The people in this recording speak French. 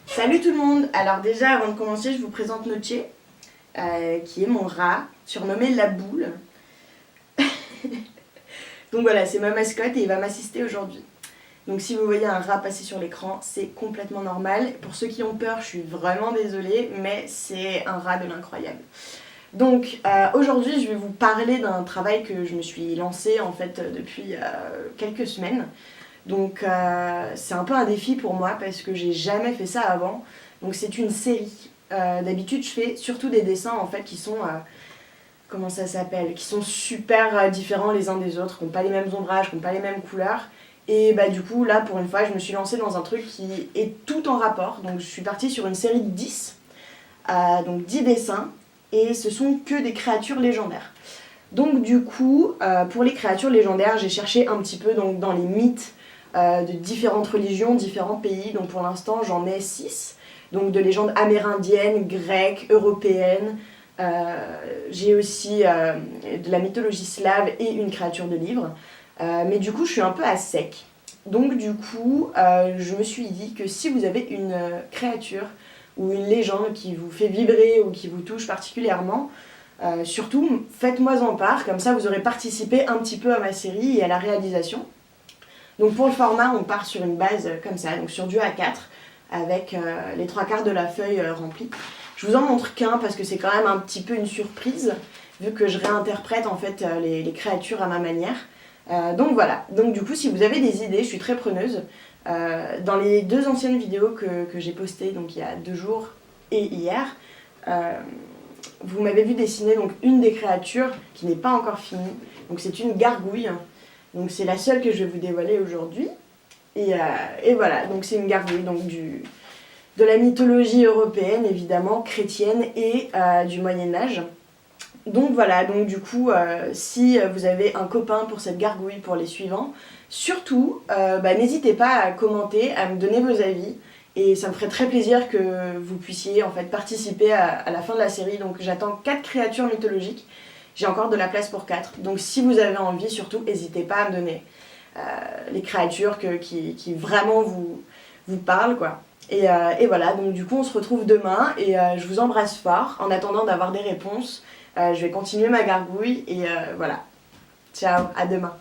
Salut tout le monde. Alors déjà, avant de commencer, je vous présente Noche, qui est mon rat, surnommé la boule. Donc voilà, c'est ma mascotte et il va m'assister aujourd'hui. Donc si vous voyez un rat passer sur l'écran, c'est complètement normal. Pour ceux qui ont peur, je suis vraiment désolée, mais c'est un rat de l'incroyable. Donc aujourd'hui, je vais vous parler d'un travail que je me suis lancé en fait depuis quelques semaines. Donc c'est un peu un défi pour moi parce que j'ai jamais fait ça avant. Donc c'est une série. D'habitude, je fais surtout des dessins en fait qui sont comment ça s'appelle, qui sont super différents les uns des autres, qui n'ont pas les mêmes ombrages, qui n'ont pas les mêmes couleurs. Et bah du coup là pour une fois je me suis lancée dans un truc qui est tout en rapport. Donc je suis partie sur une série de 10, donc 10 dessins, et ce sont que des créatures légendaires. Donc du coup pour les créatures légendaires j'ai cherché un petit peu donc, dans les mythes de différentes religions, différents pays. Donc pour l'instant j'en ai 6, donc de légendes amérindiennes, grecques, européennes. J'ai aussi de la mythologie slave et une créature de livre. Mais du coup, je suis un peu à sec. Donc du coup, je me suis dit que si vous avez une créature ou une légende qui vous fait vibrer ou qui vous touche particulièrement, surtout faites-moi en part, comme ça vous aurez participé un petit peu à ma série et à la réalisation. Donc pour le format, on part sur une base comme ça, donc sur du A4, avec les 3/4 de la feuille remplie. Je vous en montre qu'un parce que c'est quand même un petit peu une surprise, vu que je réinterprète en fait les créatures à ma manière. Donc voilà, donc du coup si vous avez des idées, je suis très preneuse. Dans les 2 anciennes vidéos que j'ai postées, donc il y a 2 jours et hier, vous m'avez vu dessiner donc une des créatures qui n'est pas encore finie. Donc c'est une gargouille, donc c'est la seule que je vais vous dévoiler aujourd'hui. Et voilà, donc c'est une gargouille donc de la mythologie européenne évidemment, chrétienne et du Moyen-Âge. Donc voilà, donc du coup, si vous avez un copain pour cette gargouille pour les suivants, surtout, n'hésitez pas à commenter, à me donner vos avis, et ça me ferait très plaisir que vous puissiez en fait participer à la fin de la série. Donc j'attends 4 créatures mythologiques, j'ai encore de la place pour 4, donc si vous avez envie, surtout, n'hésitez pas à me donner les créatures qui vraiment vous parlent, quoi. Et voilà, donc du coup on se retrouve demain et je vous embrasse fort. En attendant d'avoir des réponses, je vais continuer ma gargouille et voilà. Ciao, à demain.